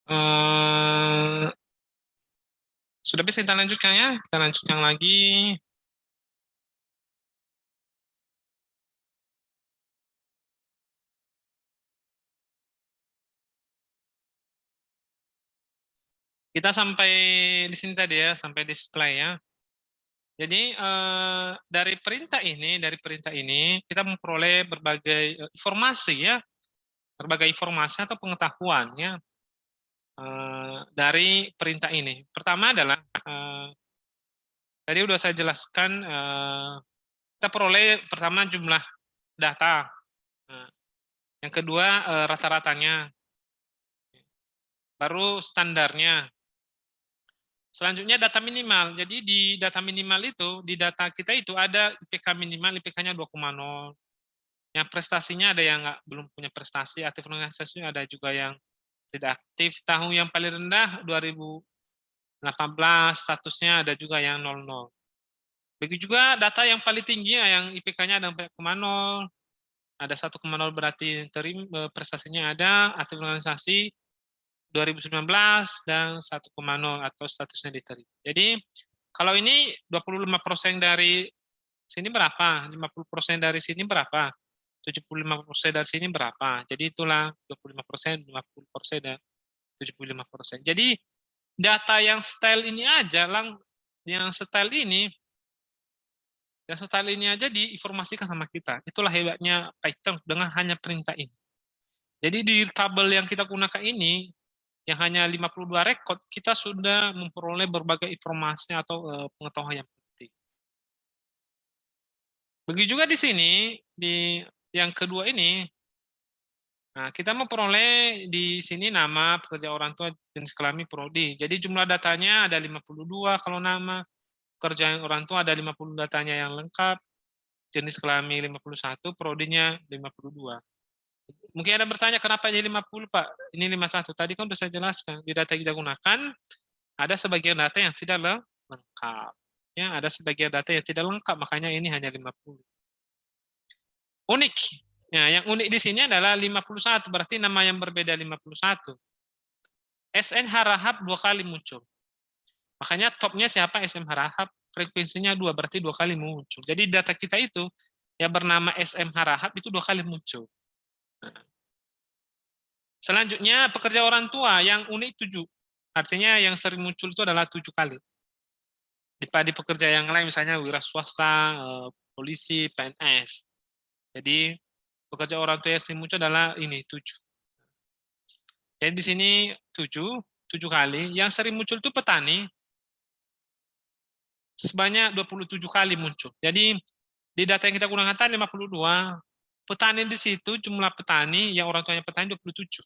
Eh, sudah bisa kita lanjutkan ya? Kita lanjutkan lagi. Kita sampai di sini tadi ya, sampai display ya. Jadi dari perintah ini kita memperoleh berbagai informasi ya, berbagai informasi atau pengetahuan ya dari perintah ini. Pertama adalah tadi udah saya jelaskan kita peroleh pertama jumlah data, yang kedua rata-ratanya, baru standarnya. Selanjutnya data minimal. Jadi di data minimal itu, di data kita itu ada IPK minimal, IPK-nya 2,0. Yang prestasinya ada yang belum punya prestasi, aktif organisasi ada juga yang tidak aktif. Tahun yang paling rendah 2018, statusnya ada juga yang 00. Begitu juga data yang paling tinggi yang IPK-nya ada 4,0, ada 1,0 berarti prestasinya ada, aktif organisasi 2019 dan 1,0 atau statusnya diterima. Jadi kalau ini 25% dari sini berapa? 50% dari sini berapa? 75% dari sini berapa? Jadi itulah 25%, 50% dan 75%. Jadi data yang style ini aja, yang style ini aja diinformasikan sama kita. Itulah hebatnya Python dengan hanya perintah ini. Jadi di tabel yang kita gunakan ini, yang hanya 52 rekod, kita sudah memperoleh berbagai informasi atau pengetahuan yang penting. Begitu juga di sini, di yang kedua ini, nah, kita memperoleh di sini nama, pekerja orang tua, jenis kelamin, prodi. Jadi jumlah datanya ada 52 kalau nama, pekerjaan orang tua ada 50 datanya yang lengkap, jenis kelamin 51, prodinya 52. Mungkin ada bertanya kenapa ini 50 Pak? Ini 51. Tadi kan sudah saya jelaskan. Di data yang kita gunakan, ada sebagian data yang tidak lengkap. Ya, ada sebagian data yang tidak lengkap, makanya ini hanya 50. Unik. Ya, yang unik di sini adalah 51, berarti nama yang berbeda 51. SN Harahap 2 kali muncul. Makanya topnya siapa SM Harahap, frekuensinya 2, berarti 2 kali muncul. Jadi data kita itu yang bernama SM Harahap itu 2 kali muncul. Nah. Selanjutnya pekerja orang tua yang unik 7. Artinya yang sering muncul itu adalah 7 kali. Di pekerja yang lain misalnya wira swasta, polisi, PNS. Jadi pekerja orang tua yang sering muncul adalah ini 7. Jadi di sini 7 kali. Yang sering muncul itu petani sebanyak 27 kali muncul. Jadi di data yang kita gunakan tadi 52, petani di situ jumlah petani yang orang tuanya petani 27.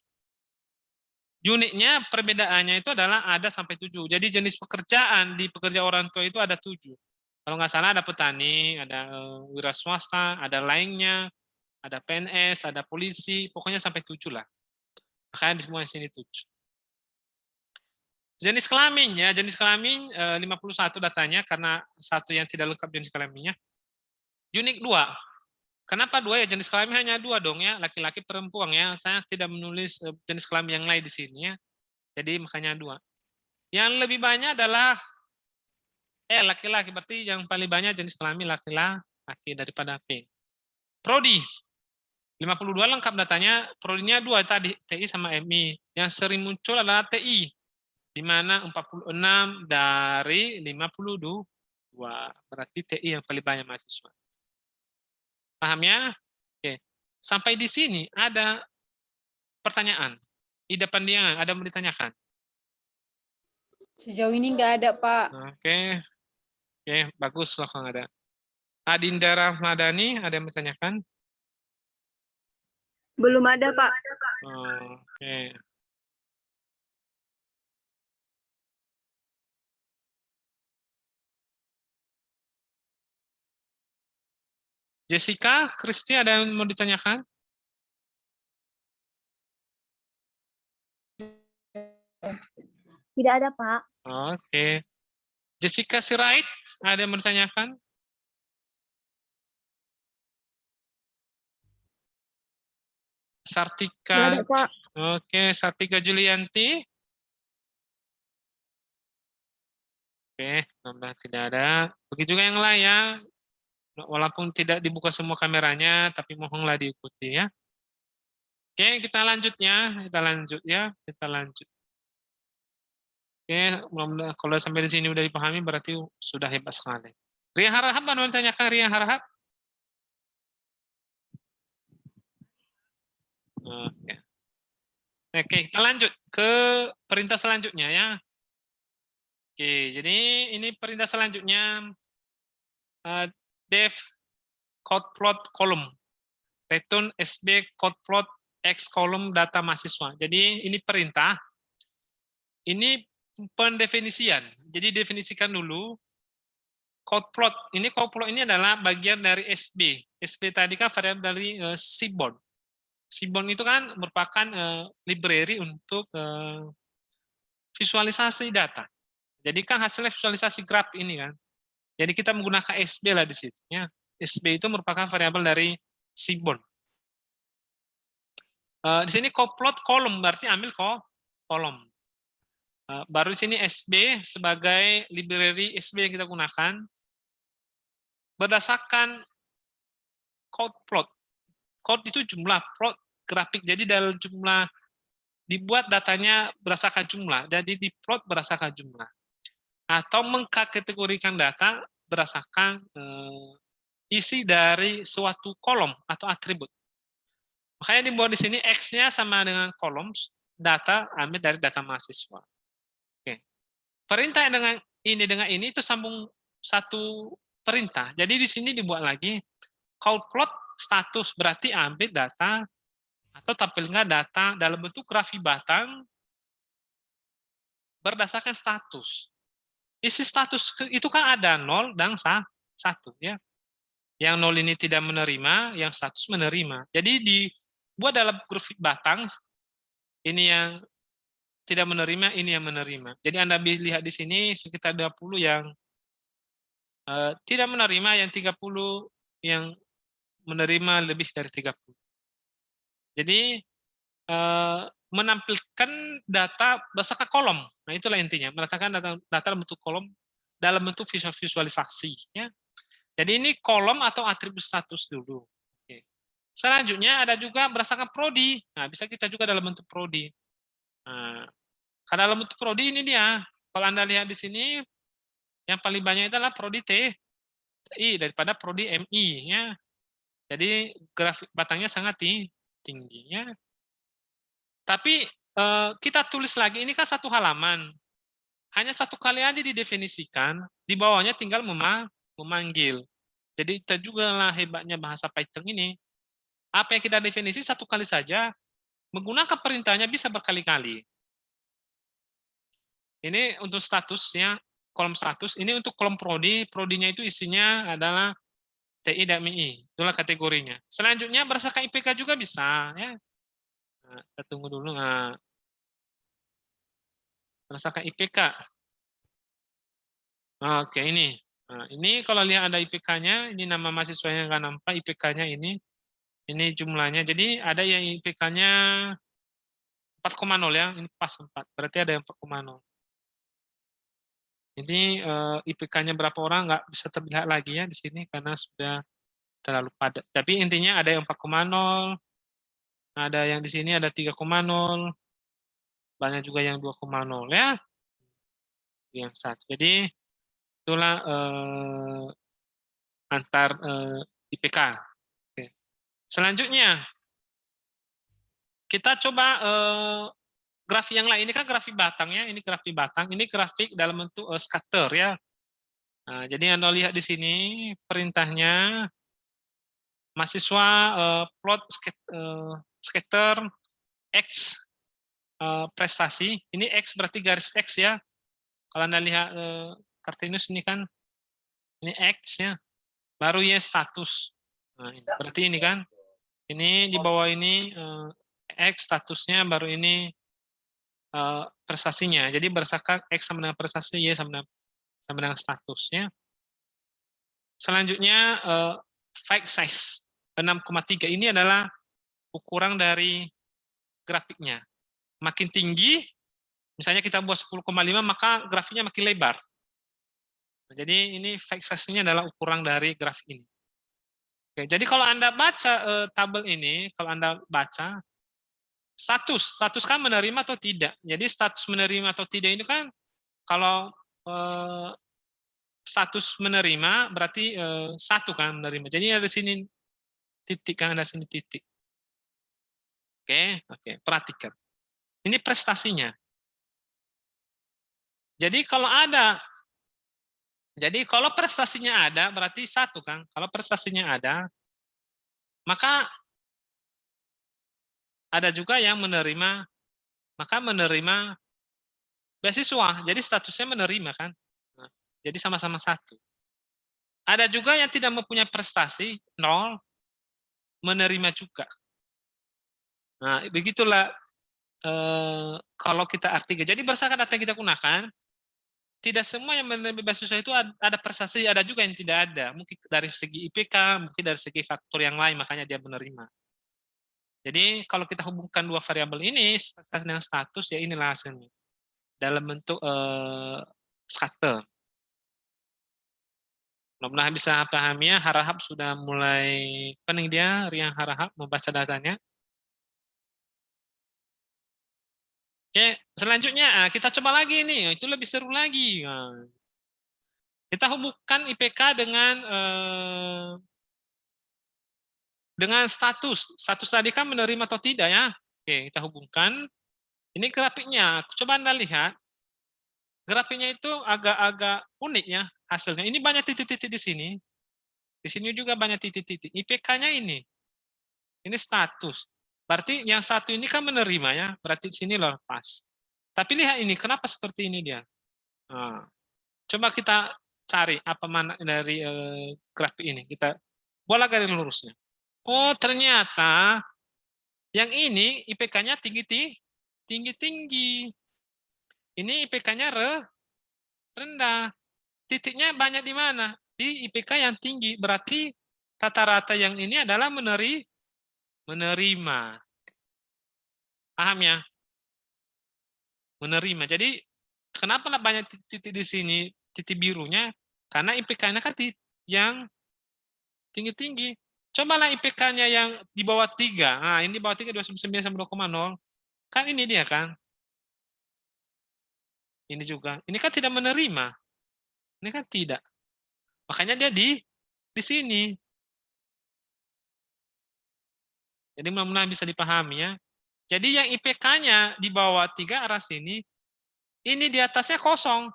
Uniknya perbedaannya itu adalah ada sampai 7. Jadi jenis pekerjaan di pekerja orang tua itu ada 7. Kalau nggak salah ada petani, ada wira swasta, ada lainnya, ada PNS, ada polisi, pokoknya sampai 7 lah. Makanya di semua sini 7. Jenis kelaminnya, jenis kelamin 51 datanya karena satu yang tidak lengkap jenis kelaminnya. Unik 2. Kenapa 2 ya? Jenis kelamin hanya 2 dong ya, laki-laki perempuan ya. Saya tidak menulis jenis kelamin yang lain di sini ya. Jadi makanya 2. Yang lebih banyak adalah laki-laki, berarti yang paling banyak jenis kelamin laki-laki daripada P. Prodi 52 lengkap datanya, prodinya 2 tadi, TI sama MI. Yang sering muncul adalah TI, di mana 46 dari 52. Berarti TI yang paling banyak mahasiswa. Paham ya? Oke. Sampai di sini ada pertanyaan. Di depan dia ada yang mau ditanyakan? Sejauh ini nggak ada, Pak. Oke. Oke, bagus loh kalau ada. Adinda Rahmadani, ada yang bertanyakan? Belum ada, Pak. Oke. Jessica, Kristi, ada yang mau ditanyakan? Tidak ada, Pak. Oke. Jessica Sirait, ada yang mau ditanyakan? Sartika. Tidak ada, Pak. Oke, Sartika Julianti. Oke, mudah-mudahan tidak ada. Begitu juga yang lain ya. Walaupun tidak dibuka semua kameranya, tapi mohonlah diikuti ya. Oke, kita lanjut ya. Kita lanjut ya. Kita lanjut. Oke, mudah-mudahan kalau sampai di sini udah dipahami berarti sudah hebat sekali. Ria Harahap, mau ditanyakan Ria Harahap? Oke. Oke, kita lanjut ke perintah selanjutnya ya. Oke, jadi ini perintah selanjutnya def code plot column. Return SB code plot X column data mahasiswa. Jadi ini perintah. Ini pendefinisian. Jadi definisikan dulu code plot. Ini code plot ini adalah bagian dari SB. SB tadi kan variabel dari Seaborn. Seaborn itu kan merupakan library untuk visualisasi data. Jadi kan hasilnya visualisasi graf ini kan. Jadi kita menggunakan SB lah di situ. Ya. SB itu merupakan variabel dari Seaborn. Di sini plot kolom berarti ambil kolom. Baru di sini SB sebagai library SB yang kita gunakan berdasarkan code plot. Code itu jumlah, plot grafik. Jadi dalam jumlah dibuat datanya berdasarkan jumlah, jadi diplot berdasarkan jumlah. Atau mengkategorikan data berdasarkan isi dari suatu kolom atau atribut. Makanya dibuat di sini X-nya sama dengan kolom data ambil dari data mahasiswa. Oke. Perintah dengan ini itu sambung satu perintah. Jadi di sini dibuat lagi call plot status berarti ambil data atau tampilkan data dalam bentuk grafik batang berdasarkan status. Isi status itu kan ada 0 dan 1 ya. Yang 0 ini tidak menerima, yang status menerima. Jadi dibuat dalam grafik batang ini yang tidak menerima, ini yang menerima. Jadi Anda lihat di sini sekitar 20 yang tidak menerima, yang 30 yang menerima lebih dari 30. Jadi menampilkan data berdasarkan kolom. Nah, itulah intinya, meletakkan data dalam bentuk kolom dalam bentuk visualisasi ya. Jadi ini kolom atau atribut status dulu. Oke. Selanjutnya ada juga berdasarkan prodi. Nah, bisa kita juga dalam bentuk prodi. Nah, kalau dalam bentuk prodi ini dia. Kalau Anda lihat di sini yang paling banyak adalah prodi TI daripada prodi MI ya. Jadi grafik batangnya sangat tinggi ya. Tapi kita tulis lagi, ini kan satu halaman. Hanya satu kali aja didefinisikan, di bawahnya tinggal memanggil. Jadi kita juga lah hebatnya bahasa Python ini. Apa yang kita definisi satu kali saja, menggunakan perintahnya bisa berkali-kali. Ini untuk statusnya, kolom status. Ini untuk kolom prodi, prodinya itu isinya adalah TI dan MI. Itulah kategorinya. Selanjutnya berdasarkan IPK juga bisa. Ya. Nah, kita tunggu dulu. Nah, berdasarkan IPK. Oke, ini. Nah, ini kalau lihat ada IPK-nya, ini nama mahasiswanya nggak nampak, IPK-nya ini jumlahnya. Jadi ada yang IPK-nya 4,0 ya, ini pas 4. Berarti ada yang 4,0. Ini IPK-nya berapa orang nggak bisa terlihat lagi ya di sini karena sudah terlalu padat. Tapi intinya ada yang 4,0, ada yang di sini ada 3,0, banyak juga yang 2,0 ya. Yang satu. Jadi itulah antar IPK. Oke. Selanjutnya kita coba grafik yang lain. Ini kan grafik batang ya, ini grafik batang, ini grafik dalam bentuk scatter ya. Nah, jadi Anda lihat di sini perintahnya mahasiswa plot scatter X prestasi. Ini X berarti garis X ya. Kalau Anda lihat Kartinius ini kan ini X ya. Baru Y status. Nah, ini. Berarti ini kan. Ini di bawah ini X statusnya, baru ini prestasinya. Jadi berdasarkan X sama dengan prestasi, Y sama dengan statusnya. Selanjutnya file size 6,3 ini adalah ukuran dari grafiknya. Makin tinggi, misalnya kita buat 10,5 maka grafiknya makin lebar. Jadi ini fixed size-nya adalah ukuran dari grafik ini. Oke, jadi kalau Anda baca tabel ini, kalau Anda baca status kan menerima atau tidak. Jadi status menerima atau tidak ini kan kalau status menerima berarti 1 kan menerima. Jadi ada sini titik kan, ada sini titik. Oke, perhatikan. Ini prestasinya. Jadi kalau prestasinya ada berarti 1 kan. Kalau prestasinya ada, maka ada juga yang menerima beasiswa. Jadi statusnya menerima kan. Nah, jadi sama-sama 1. Ada juga yang tidak mempunyai prestasi, 0, menerima juga. Nah, begitulah kalau kita artikan. Jadi berdasarkan data yang kita gunakan, tidak semua yang menerima beasiswa itu ada prestasi, ada juga yang tidak ada. Mungkin dari segi IPK, mungkin dari segi faktor yang lain, makanya dia menerima. Jadi kalau kita hubungkan 2 variabel ini, prestasi dengan status, ya inilah hasilnya. Dalam bentuk scatter. Mudah-mudahan bisa pahami ya. Harahap sudah mulai pening dia, Riang Harahap membaca datanya. Oke, selanjutnya kita coba lagi nih, itu lebih seru lagi. Kita hubungkan IPK dengan status. Status tadi kan menerima atau tidak ya. Oke, kita hubungkan. Ini grafiknya. Coba Anda lihat. Grafiknya itu agak-agak unik ya hasilnya. Ini banyak titik-titik di sini. Di sini juga banyak titik-titik. IPK-nya ini. Ini status. Berarti yang satu ini kan menerima ya. Berarti di sini loh pas. Tapi lihat ini, kenapa seperti ini dia? Nah, coba kita cari apa mana dari grafik ini. Kita bola garis lurusnya. Oh, ternyata yang ini IPK-nya tinggi-tinggi. Ini IPK-nya rendah. Titiknya banyak di mana? Di IPK yang tinggi. Berarti rata-rata yang ini adalah menerima. Paham ya? Menerima. Jadi kenapa banyak titik di sini, titik birunya? Karena IPK-nya kan yang tinggi-tinggi. Cobalah IPK-nya yang di bawah 3. Nah, ini di bawah 3, 2,9 sampai 2,0. Kan ini dia kan. Ini juga. Ini kan tidak menerima. Ini kan tidak. Makanya dia di sini. Jadi mudah-mudahan bisa dipahami ya. Jadi yang IPK-nya di bawah 3 arah sini, ini di atasnya kosong.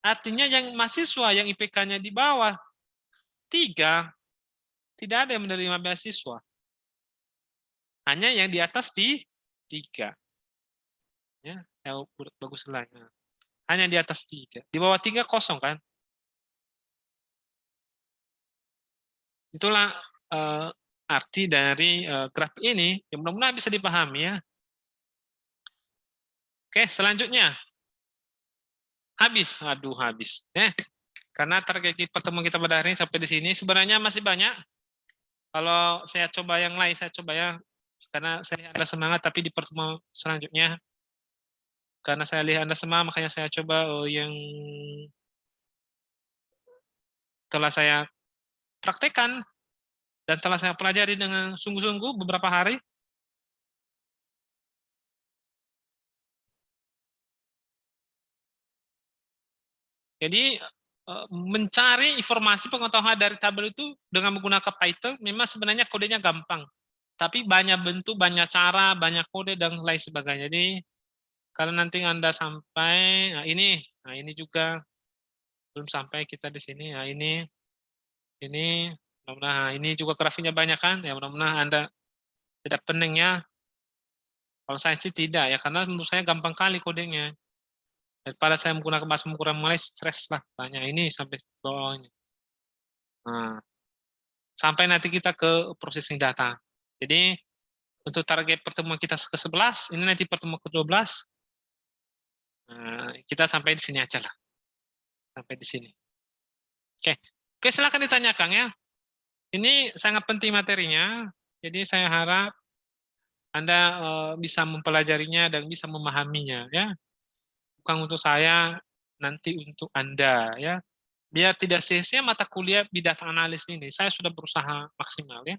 Artinya yang mahasiswa yang IPK-nya di bawah 3, tidak ada yang menerima beasiswa. Hanya yang di atas 3. Ya, saya bagus lagi. Hanya di atas 3. Di bawah 3 kosong kan? Itulah arti dari grafik ini. Yang mudah-mudahan bisa dipahami ya. Oke, selanjutnya. Habis. Aduh, habis. Karena target pertemuan kita pada hari ini sampai di sini. Sebenarnya masih banyak. Kalau saya coba yang lain, saya coba ya. Karena saya lihat Anda semangat, tapi di pertemuan selanjutnya. Karena saya lihat Anda semangat, makanya saya coba yang telah saya praktekkan dan telah saya pelajari dengan sungguh-sungguh beberapa hari. Jadi mencari informasi pengetahuan dari tabel itu dengan menggunakan Python memang sebenarnya kodenya gampang. Tapi banyak bentuk, banyak cara, banyak kode dan lain sebagainya. Jadi kalau nanti Anda sampai, nah ini juga belum sampai kita di sini. Nah ini mudah-mudahan ini juga grafiknya banyak kan? Ya mudah-mudahan Anda tidak pening ya. Kalau saya sih tidak ya, karena menurut saya gampang kali kodenya. Daripada saya menggunakan bahasa pemrograman mulai stres lah banyak ini sampai bawahnya. Nah, sampai nanti kita ke processing data. Jadi untuk target pertemuan kita ke-11, ini nanti pertemuan ke-12. Nah, kita sampai di sini aja lah. Sampai di sini. Oke, silakan ditanyakan ya. Ini sangat penting materinya. Jadi saya harap Anda bisa mempelajarinya dan bisa memahaminya ya. Bukan untuk saya, nanti untuk Anda ya. biar tidak sia-sia mata kuliah big data analis ini. Saya sudah berusaha maksimal ya.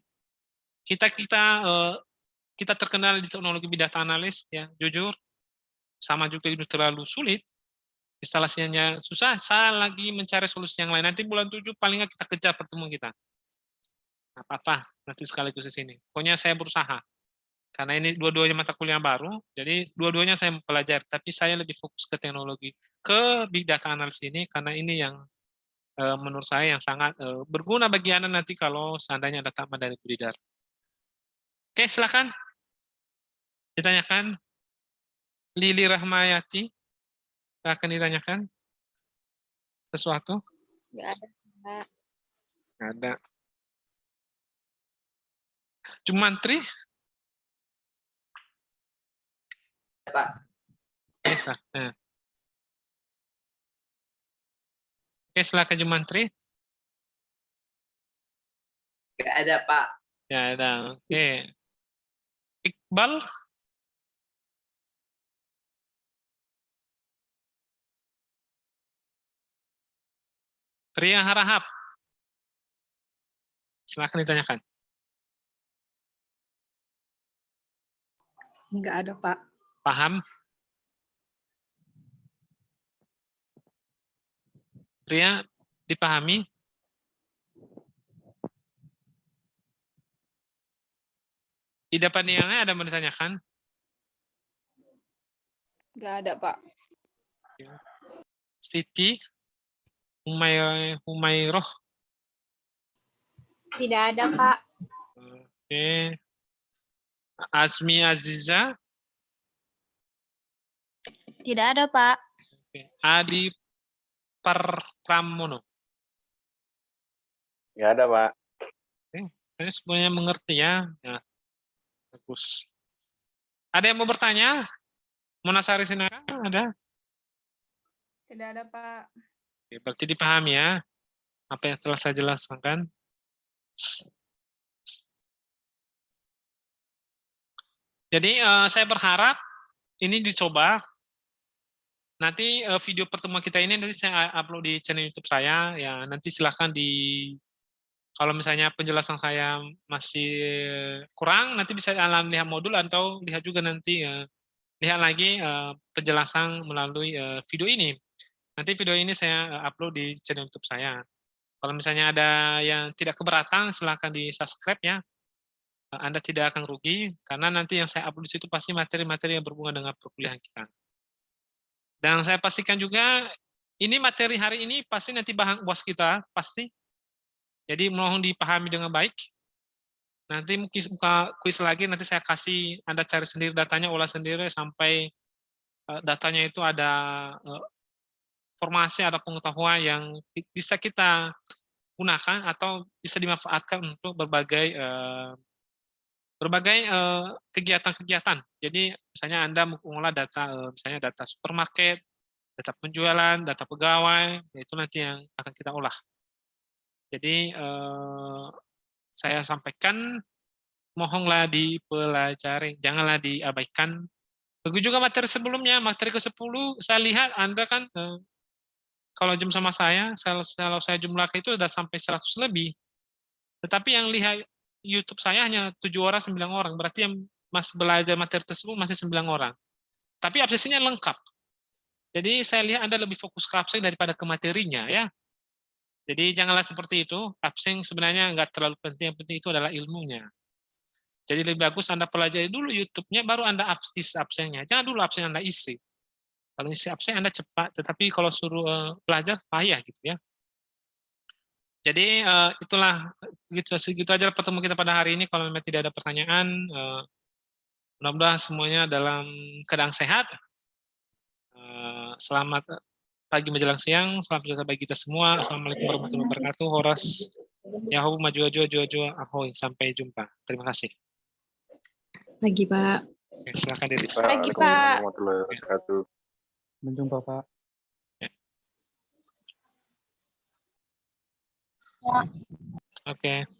Kita terkenal di teknologi big data analis ya, jujur. Sama juga itu terlalu sulit. Instalasinya susah, saya lagi mencari solusi yang lain. Nanti bulan 7 paling nggak kita kejar pertemuan kita. Apa-apa, nanti sekaligus di sini. Pokoknya saya berusaha. Karena ini dua-duanya mata kuliah baru, jadi dua-duanya saya mempelajari. Tapi saya lebih fokus ke teknologi, ke big data analis ini, karena ini yang menurut saya yang sangat berguna bagi Anda nanti kalau seandainya ada tambahan dari Budidar. Oke, silakan. Ditanyakan. Lili Rahmayati. Akan ditanyakan sesuatu? Nggak ada, Pak. Nggak ada. Jumantri? Pak. Bisa. Oke, silakan Jumantri. Nggak ada, Pak. Ya, ada. Oke. Iqbal? Ria Harahap? Silakan ditanyakan. Nggak ada, Pak. Paham? Ria, dipahami? Ida Panianga ada mau ditanyakan? Nggak ada, Pak. Siti? Humairoh? Tidak ada, Pak. Oke. Azmi Aziza? Tidak ada, Pak. Oke. Adi Pramono? Nggak ada, Pak. Oke. Ini semuanya mengerti ya. Ya. Bagus. Ada yang mau bertanya? Munasari Sinara ada? Tidak ada, Pak. Oke, berarti dipahami ya apa yang telah saya jelaskan. Jadi saya berharap ini dicoba. Nanti video pertemuan kita ini nanti saya upload di channel YouTube saya. Ya nanti silahkan kalau misalnya penjelasan saya masih kurang, nanti bisa lihat modul atau lihat juga nanti lihat lagi penjelasan melalui video ini. Nanti video ini saya upload di channel YouTube saya. Kalau misalnya ada yang tidak keberatan, silahkan di-subscribe ya. Anda tidak akan rugi, karena nanti yang saya upload di situ pasti materi-materi yang berhubungan dengan perkuliahan kita. Dan saya pastikan juga, ini materi hari ini pasti nanti bahan UAS kita, pasti. Jadi mohon dipahami dengan baik. Nanti mungkin buka kuis lagi, nanti saya kasih Anda cari sendiri datanya, olah sendiri, sampai datanya itu ada informasi, ada pengetahuan yang bisa kita gunakan atau bisa dimanfaatkan untuk berbagai kegiatan-kegiatan. Jadi misalnya Anda mengolah data, misalnya data supermarket, data penjualan, data pegawai, itu nanti yang akan kita olah. Jadi saya sampaikan, mohonlah dipelajari, janganlah diabaikan. Begitu juga materi sebelumnya, materi ke-10, saya lihat Anda kan, kalau jam sama saya, kalau saya jumlahkan itu sudah sampai 100 lebih. Tetapi yang lihat YouTube saya hanya 7 orang, 9 orang. Berarti yang masih belajar materi tersebut masih 9 orang. Tapi absensinya lengkap. Jadi saya lihat Anda lebih fokus ke absen daripada ke materinya ya. Jadi janganlah seperti itu. Absen sebenarnya nggak terlalu penting. Yang penting itu adalah ilmunya. Jadi lebih bagus Anda pelajari dulu YouTube-nya, baru Anda isi absennya. Jangan dulu absen Anda isi. Kalau isi absen Anda cepat, tetapi kalau suruh belajar payah gitu ya. Jadi itulah segitu aja pertemuan kita pada hari ini. Kalau memang tidak ada pertanyaan, mudah-mudahan semuanya dalam keadaan sehat. Selamat pagi menjelang siang, selamat sejahtera bagi kita semua. Assalamualaikum warahmatullahi wabarakatuh. Horas, Yahoo, maju, ahoy. Sampai jumpa. Terima kasih. Pagi, Pak. Oke, silakan diri. Pagi, Pak. Warahmatullahi wabarakatuh. Menjumpa, Pak. Oke.